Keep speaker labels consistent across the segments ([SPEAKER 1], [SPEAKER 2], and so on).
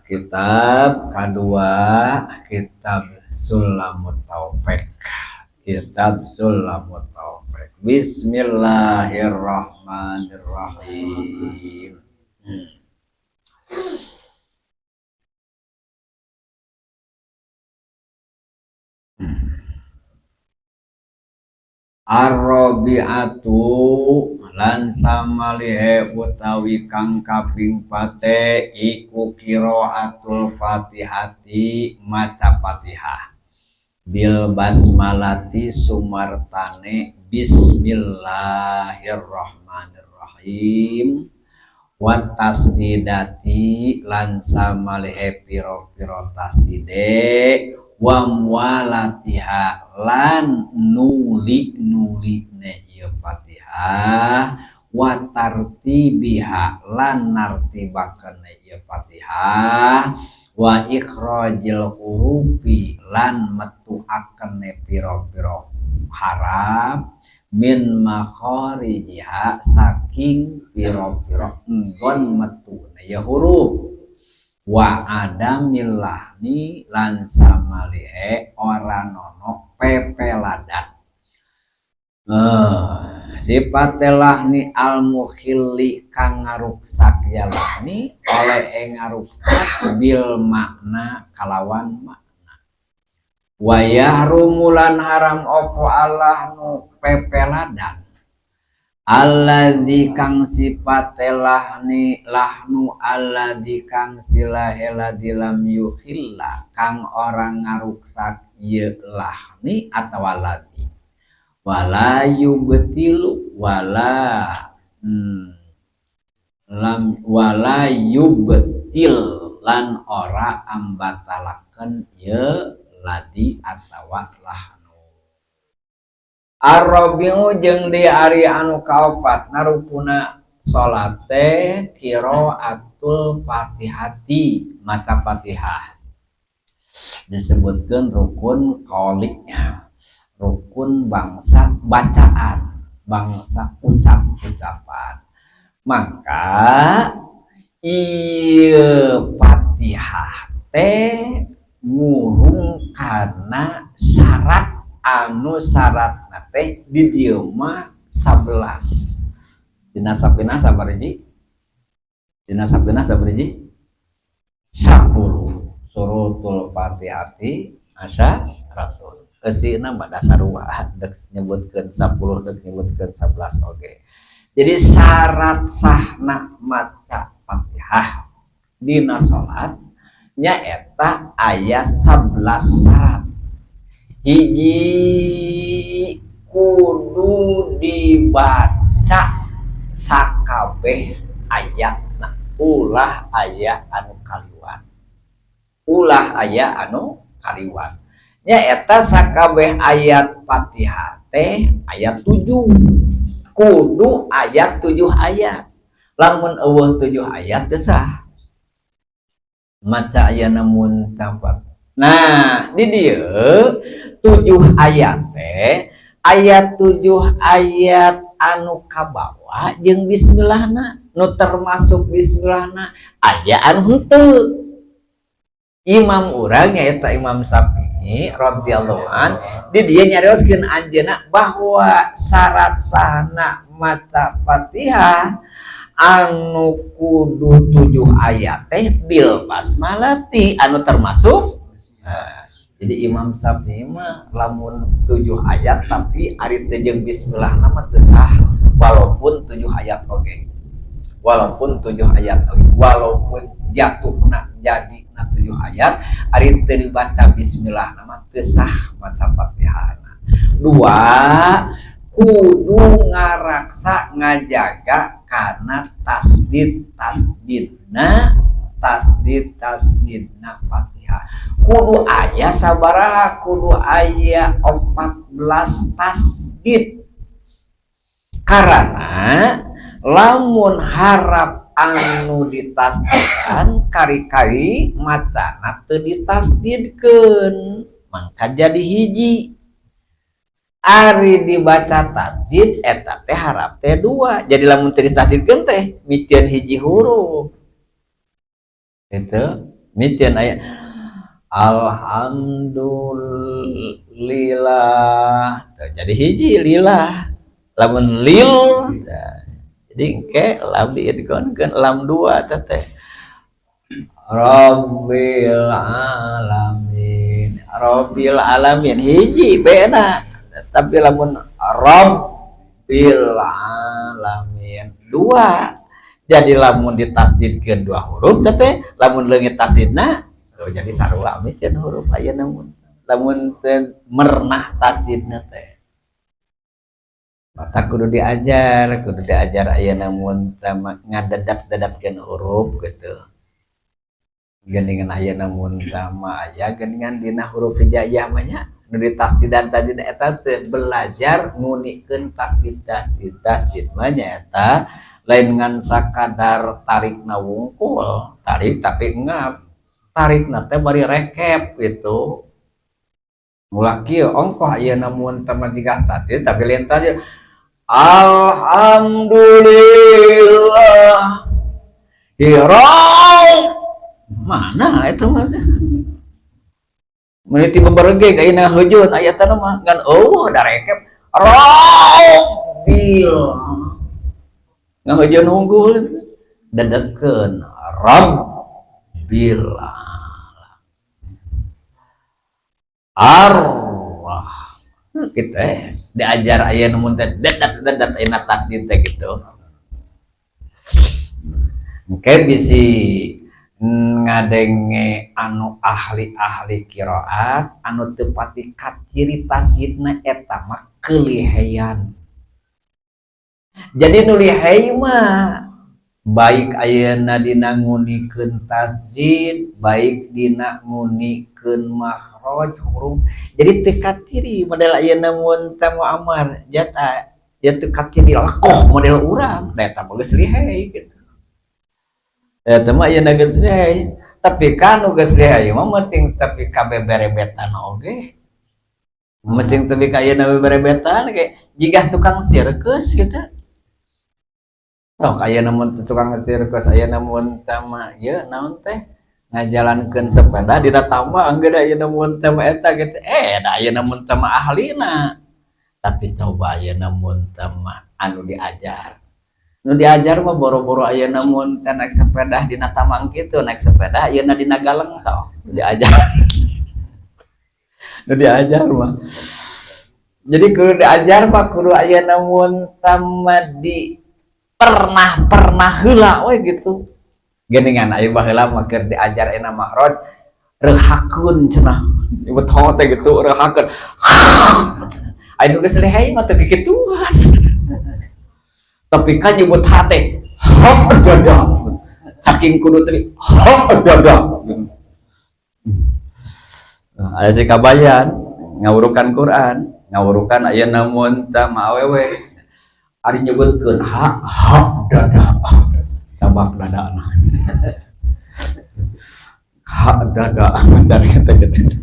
[SPEAKER 1] Kitab kedua, kitab Sulamut Taufik. Kitab Sulamut Taufik. Bismillahirrahmanirrahim. Ar-rabi'atu lan samalihe utawi kang kaping pate iku qiraatul Fatihati maca Fatihah bil basmalati sumartane bismillahirrahmanirrahim wa tasdidati lan samalihe piro-piro tasdide wa mualatiha lan nuli ieu Fatihah wa tartibiha lan nartibakeun ieu Fatihah wa ikhrajil hurufi lan metuakeun piro-piro haraf min makharijiha saking piro-piro enggon metu ieu huruf wa adamillahni lan samalihe ora nono pepeladan. Sifat lahni al mukhilli kang ngaruksak ya lahni oleh ngaruksak bil makna kalawan makna. Wa yahrumulan haram opo Allah nu pepeladan. Alladzi kang sifat lahni lahnu alladzi kang silahela dilam yukhilla kang orang ngaruksak ye lahni atau alladzi wala yubtilu wala yubtil lan ora ambatalaken ye ladi atawa lahnu. Ar-rabi'u jeung di ari anu kaopat narupuna salat teh qiraatul Fatihati maca Fatihah. Disebutkeun rukun qaulinya, rukun bangsa bacaan, bangsa ucapan. Maka ieu Fatihah teh ngurung kana syarat anu syarat nate di dieu mah 11. Dina sapina sabariji? Dina sapina sabariji? 10. Suratul Fatihati asyaratun. Eusina mah dasarua dek nyebutkeun 10 dek nyebutkeun 11 oge. Jadi syarat sahna maca Fatihah dina salat nyaeta aya 11 syarat. Hiji kudu dibaca sakabeh ayatna ulah aya anu kaliwat nyaeta sakabeh ayat Fatihah teh ayat 7 kudu ayat 7 ayat lamun eueuh 7 ayat teu sah maca aya namun tapat. Nah, di dieu 7 ayat teh ayat 7 ayat anu kabawa jeung bismillahna nu termasuk bismillahna aya anu henteu. Imam urang nyaeta Imam Syafi'i radhiyallahu an di dieu nyarioskeun anjeunna bahwa syarat sahna maca Fatihah anu kudu 7 ayat teh bil basmalati anu termasuk. Nah, jadi Imam Syafi'i mah lamun 7 ayat tapi ari teh jeung bismillah mah teu sah walaupun 7 ayat oge. Walaupun jatuhna jadina 7 ayat ari teu dibaca bismillah mah teu sah maca Fatihahna. 2 kudu ngaraksa ngajaga kana tasdidna Fatihah. Kudu aya sabaraha? Kudu aya 14 tasdid. Karena lamun harap anu ditasdidkan kari-kari macana teu ditasdidkeun, mangka jadi hiji. Ari dibaca tasdid eta teh harap teh 2. Jadi lamun teu ditasdidkeun teh mikeun hiji huruf. Itu micen aya alhamdulillah jadi hiji lillah lamun lil jadi engke lam diidgonkeun lam dua teh Rabbil alamin hiji bena tapi lamun Rabbil alamin dua jadi lamun ditasdidkeun dua huruf teh lamun leungit tasdidna jadi sarua micen huruf aya lamun mernah tasdidna teh mata kudu diajar aya namun ngadadak-dadapkeun huruf gitu geuningan aya namun sama aya geuningan dina huruf hijaiyah mah nya nu ditasdidan tadi eta teh belajar ngunikeun tasdid mah eta lain ngan sakadar tarikna wungkul tarik tapi ngap tarikna teh bari rekep gitu ulah kieu ongkoh aya namun tamadigah tasdid tapi lain tadi alhamdulillah hirau mana itu mah meniti beberege kaina hujud ayatna mah ngan da rekep rabbil ngan hujud unggul dadekeun rabbil arwah kita diajar aya nu mun teh dadat ina tasdid teh gitu engke bisi ngadenge anu ahli qiraat anu teu pati kaciri tasdidna eta mah keliheyan jadi nu lihai mah baik ayeuna dina ngunikeun tasdid baik dina ngunikeun makhraj huruf jadi teu kaciri model ayeuna mun teu amar jata ya teu kaciri lakoh model urang da eta mah geus lihai gitu eta mah ayeuna geus lihai tapi kanu geus lihai mah penting tapi kabeberebetan oge penting tapi ayeuna beberebetan ge jigah tukang sirkus gitu oh aya namun tukang sirkus aya namun tama ya naon teh ngajalankeun sepeda dina tambah anggeuna aya namun tama eta gitu da aya namun tama ahlina tapi coba aya namun tama anu diajar mah boro-boro aya namun teh naik sepeda dina tamang kitu naik sepeda ayeuna dina galeng sok diajar nu diajar mah jadi kudu diajar mah kudu aya namun tama di pernah heula we gitu geuningan aya baheula mah keur diajar ena makhraj reuhakeun cenah beto teh gitu reuhakeun aya nu geus lehai mah teu kikituan tapi kan nyebut hate hak dada saking kudu teh hak dada aya si kabayan ngawurukan Quran ngawurukan aya namun tama awewe ari nyebutkeun hak dada cabak dadana hak dada dari kata-kata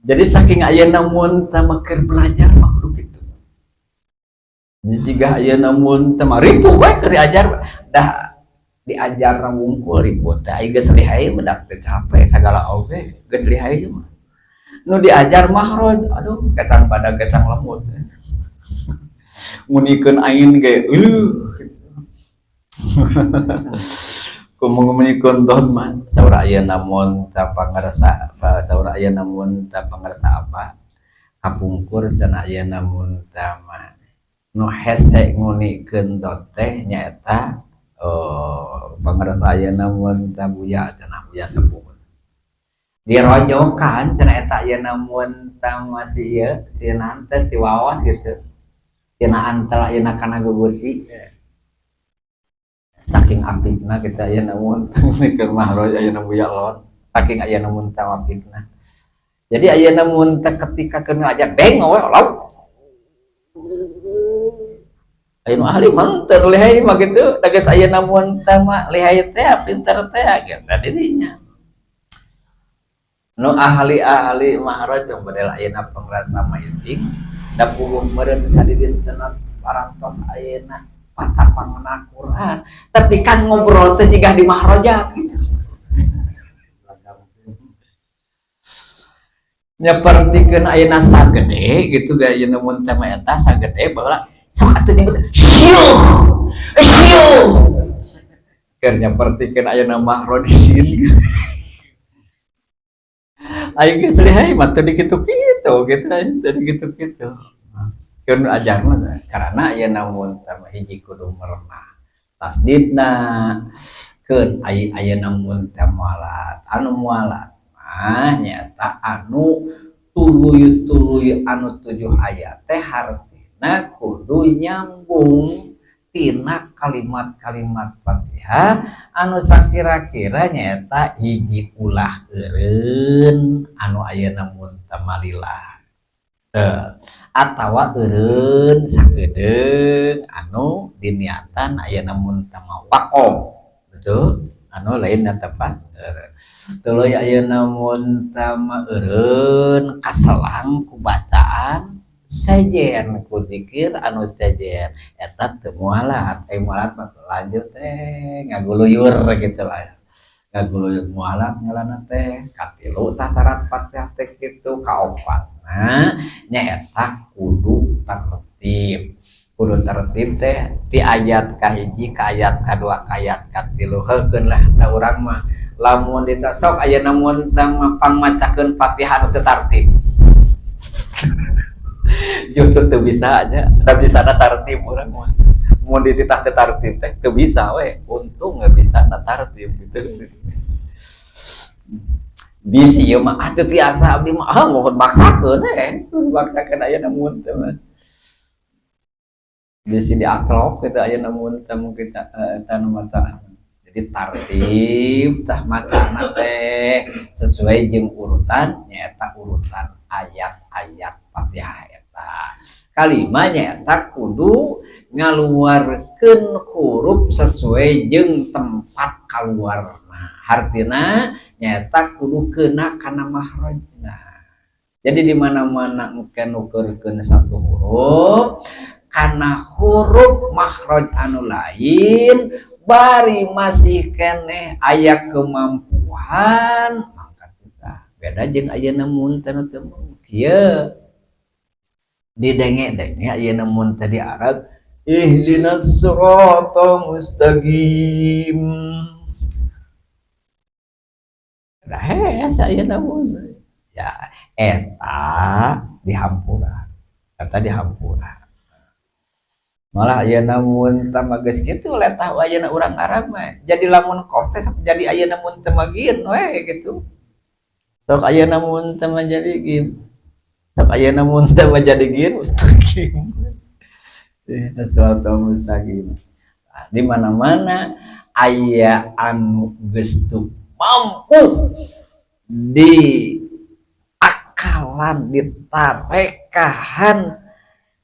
[SPEAKER 1] jadi saking aya namun tama keur belajar mah kudu kitu jika aya namun tama ripuh we keur diajar dah diajar wungkul ripuh teh aya geus lihai mendak teu capek sagala oge geus lihai mah nu diajar makhraj aduh gesang pada gesang lemut ngunikeun ain ge kumaha ngunikeun dot mah saur aya namun ta pangarasa saur aya namun ta pangarasa apa kapungkur cenah aya namun ta mah nu hese ngunikeun dot teh nyaeta pangarasa aya namun ta buya cenah buya sepuh dirojokan cenah eta aya namun ta masih ieu si nante si wawas gitu tina antara ina kana gugusi saking apikna kita aya namun keur mahroj aya namun buya lon saking aya namun tawapikna jadi aya namun ketika keur ngajak beng we law aya nu ahli mah teu lihai mah kitu da geus aya namun tama lihai teh pinter teh geus dirinya nu ahli mahroj model ayeuna pangrasa maiting da puguh meureun sadidinteuna parantos ayeuna patapangna Quran tapi kan ngobrol teh jigah di mahrojan gitu nyepertikeun ayeuna sagede gitu gaya mun teh mah eta sagede baheula sok atuh nyebut syuh syuh keur nyepertikeun ayeuna mahrod sin aing geus lihai mah teu dikitu-kitu gitu tadi gitu-gitu keun ajarna karena ayeuna mun teh hiji kudu merenah tasdidna keun ayeuna mun teh mualat anu mualat nyata anu tuluy-tuluy anu 7 ayat teh hartina kudu nyambung tina kalimat-kalimat Fatihah anu sakira-kira nyata hiji ulah eureun anu ayeuna mun teu malilah atawa eureun sakedeung anu diniatan ayeuna mun teu waqaf betul anu lain tepat tuluy ayeuna mun tama eureun kaselang ku bacaan sejen ku zikir anu sejen eta teu mualat mualat mah lanjut ngaguluyur gitu lah ngaguluyur mualat ngaranna teh katilu tah syarat Fatihah teh kitu kaopatna nyaeta kudu tertib teh ti ayat kahiji ka ayat kadua ka ayat katilu heukeun lah da urang mah lamun ditasok ayeuna mun pang macakeun Fatihah nu teu tartib justru teu bisa aja da bisa na tartib urang mah mun dititah teu tartib teh teu bisa we untung geus bisa na tartib gitu bisi ieu mah teu tiasa abdi mah mohon maksakeun maksakeun ayeuna mun teh mah bisi diaklok kita ayeuna mun teh mungkin eta nu mata jadi tartib tah macana teh sesuai jeung urutan nyaeta urutan ayat-ayat Fatihah eta kalimah nyaeta kudu ngaluarkeun huruf sesuai jeung tempat kaluarna hartina nyaeta kudu keuna kana mahrajna jadi di mana-mana engke nukeurkeun satu huruf kana huruf makhraj anu lain bari masih keneh aya kemampuan maka kita beda jeung ayeuna mun teh teu kieu didenge-denge ayeuna mun teh di Arab ihdinas siratal mustaqim ayeuna mun ya eta dihampura malah ayeuna mun teu geus kitu letah ayeuna urang Arab mah jadi lamun kote sok jadi ayeuna mun teu magieun we gitu sok ayeuna mun teu jadi gin sok ayeuna mun teu jadi gin mustaqim siratal mustaqim di mana-mana aya anu geus teu mampu di akalan ditarekahan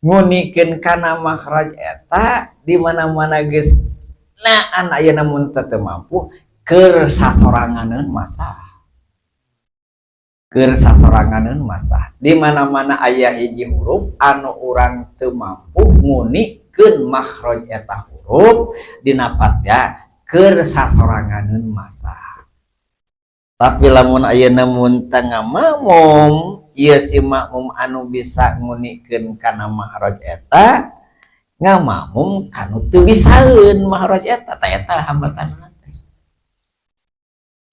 [SPEAKER 1] ngunikeun kana makhraj eta di mana-mana geus naan ayeuna mun teu mampu keur sasoranganeun masah di mana-mana aya hiji huruf anu urang teu mampu ngunikeun makhraj eta huruf dina Fatihah keur sasoranganeun masah tapi lamun ayeuna mun teu ngamamum ieu si makmum anu bisa ngunikeun kana makhraj eta ngamamum kanu teu bisaeun makhraj eta tah eta hambatanna teh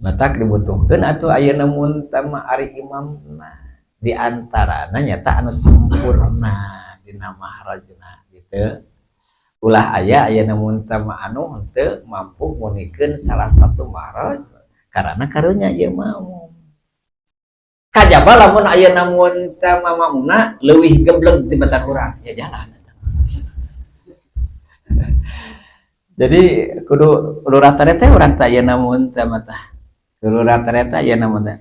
[SPEAKER 1] matak dibutuhkeun atuh ayeuna mun teh ari imamna di antarana nyata anu sampurna dina makhrajna gitu ulah aya ayeuna mun teh anu teu mampu ngunikeun salah satu makhraj karena karunya ieu makmum kajaba lamun ayeuna mun teh mamamuna leuwih gebleg tibatan urang ya jalan jadi kudu rata-rata urang teh ayeuna mun teh mah kudu rata-rata ayeuna mun teh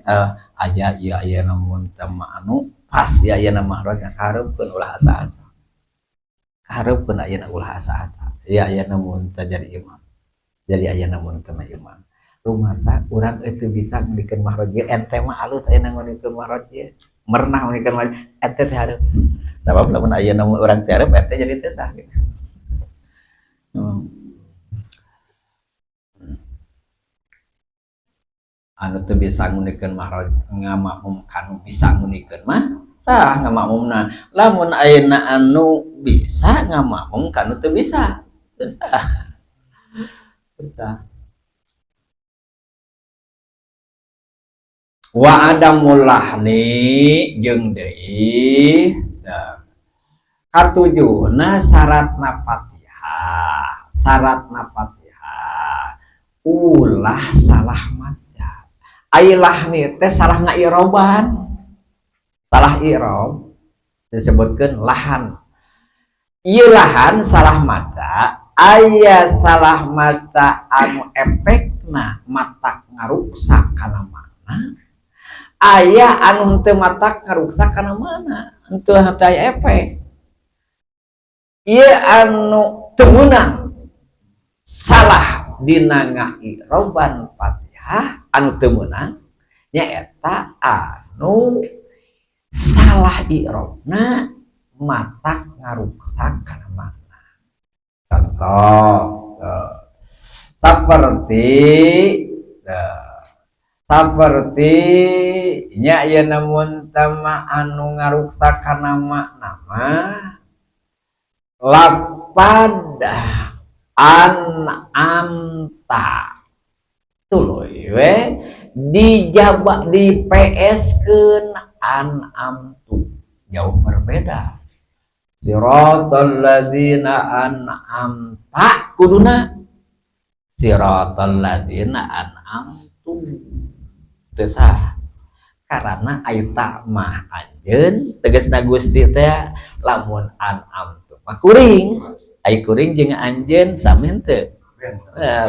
[SPEAKER 1] aya ieu ayeuna mun teh anu pas ya ayeuna mahrajna kahareupeun ulah asa-asa kahareupeun ayeuna ulah asa-asa ya ayeuna mun teh jadi imam jadi ayeuna mun teh imam rumasa urang itu bisa ngadikeun makhraj ente mah alus ayeuna ngadikeun makhraj merenah ngadikeun makhraj ente teh hareup sabab lamun ayeuna urang teh hareup ente jadi teu sah gitu. anu teu bisa ngunikeun mah ngamakmum kanu bisa ngunikeun mah tah ngamakmumna. Lamun ayeuna anu bisa ngamakmum kanu teu bisa teu sah. Wa adamul lahni jeung deui katujuhna syaratna Fatihah. Syaratna Fatihah ulah salah maca. Ai lahni teh salah ngairoban. Salah irob disebutkeun lahan. Ieu lahan salah maca, aya salah maca anu efekna matak ngaruksak kana mana, aya anu henteu matak ngaruksak kana mana, henteu aya efek. Ieu anu teu meunang salah dina ngairoban Fatihah, anu teu meunang nyaeta anu salah irobna matak ngaruksak kana mana. Contoh seperti nya ieu namun tama anu ngaruksak kana makna mah lapad an'amta tuluy we dijaba di PS-keun an'amtu, jauh berbeda. Siratal ladzina an'amta kuduna siratal ladzina an'amtu teu sah karena aita mah anjeun tegasna Gusti teh lamun an'amtu mah kuring ai kuring jeung anjeun sami henteu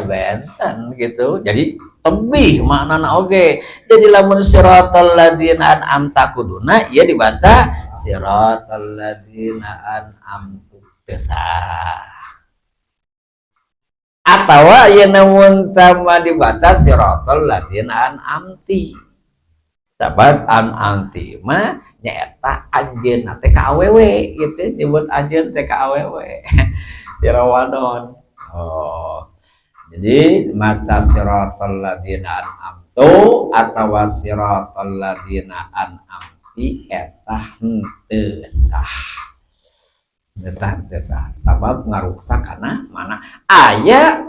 [SPEAKER 1] benten gitu. Jadi tebih maknana oge. Jadi lamun siratal ladzina an'amta kuduna ieu dibaca siratal ladzina an'amtu teu sah. Atawa ieu namun tama dibaca siratal ladzina an'amti. Sabab an'amti mah nyaeta anjeunna teh ka awewe gitu, nyebut anjeun teh ka awewe. Sirawadon. Oh. Jadi maca siratal ladzina an'amtu atawa siratal ladzina an'amti eta henteu sah. Teu sah. Sabab ngaruksak kana mana aya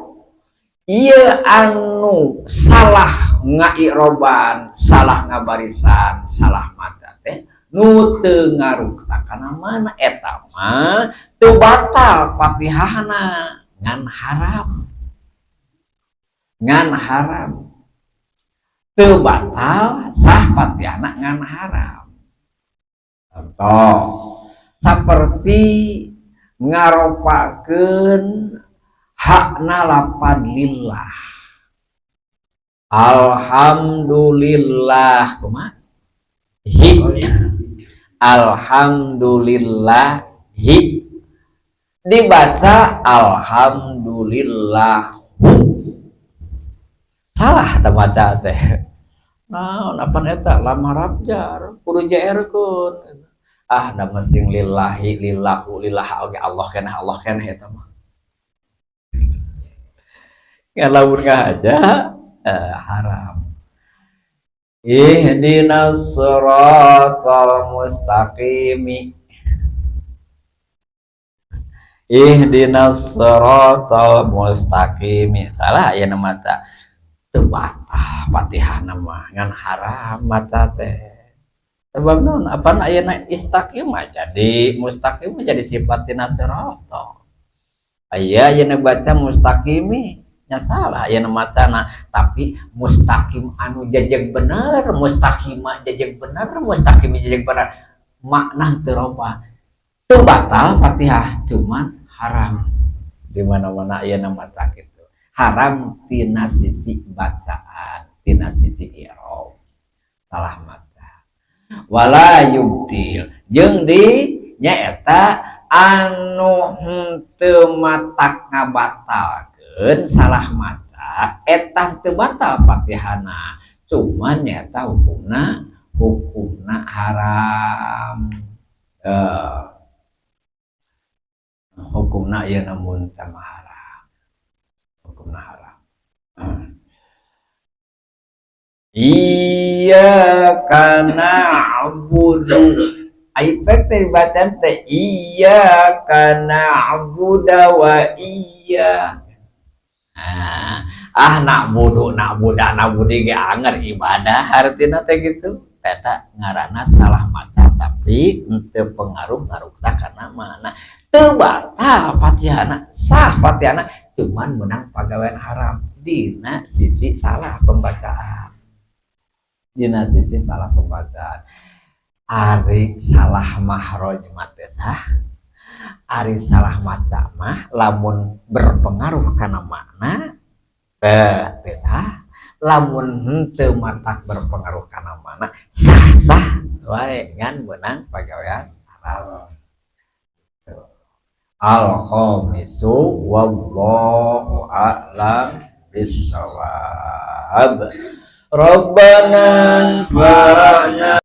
[SPEAKER 1] ieu anu salah ngairoban, salah ngabarisan, salah maca teh nu teu ngaruksak kana mana eta mah teu batal Fatihahna ngan haram teu batal sah Fatihahna ngan haram. Contoh saperti ngaropakeun hakna lapad lillah. Alhamdulillah kumaha? Alhamdulillahi dibaca alhamdulillah. Salah tah maca teh. Naon apan eta lamarab jar kudu jaerkeun. Ah da mesing lillahi lillahu lillah oge Allah keneh eta mah. Ngalamun ngahaja haram. Ihdinas siratal mustaqim. Ihdinas siratal mustaqim. Salah aya na maca. Teu batal Fatihahna mah ngan haram maca teh. Sebab naon apana ayeuna istaqim jadi mustaqim jadi sifat tina siratal. Aya ayeuna baca mustaqimi nya salah ayeuna macana tapi mustaqim anu jajeg bener, mustaqimah jajeg bener, mustaqim jajeg bener makna teu robah. Teu batal Fatihah cuman haram. Di mana-mana ayeuna maca kitu. Haram tina sisi bacaan, tina sisi i'rab. Salah maca. Wala yubtil jeung di nyaeta anu henteu matak ngabatalkeun salah maca eta teu batal Fatihahna. Cuman nyaeta hukumna haram. Hukumna ieu namun tama haram. Hukumna haram. Iyyaka na'budu. Aipek teh bacaan teh iyyaka na'budu wa iya. Na'budu ge anger ibadah artina teh gitu. Eta ngaranna salah maca tapi teu pengaruh ngaruksa kana mana. Teu batal Fatihana, sah Fatihana, cuman menang pagawean haram dina sisi salah pembacaan. Dina sisi salah pembacaan. Ari salah mahroj mah teh sah. Ari salah maca mah lamun berpengaruh kana makna teh sah. Lamun henteu matak berpengaruh kana makna sah-sah wae ngan menang pagawean haram. Al-khamisu wallahu a'lam bissawab. Rabbana anfa'na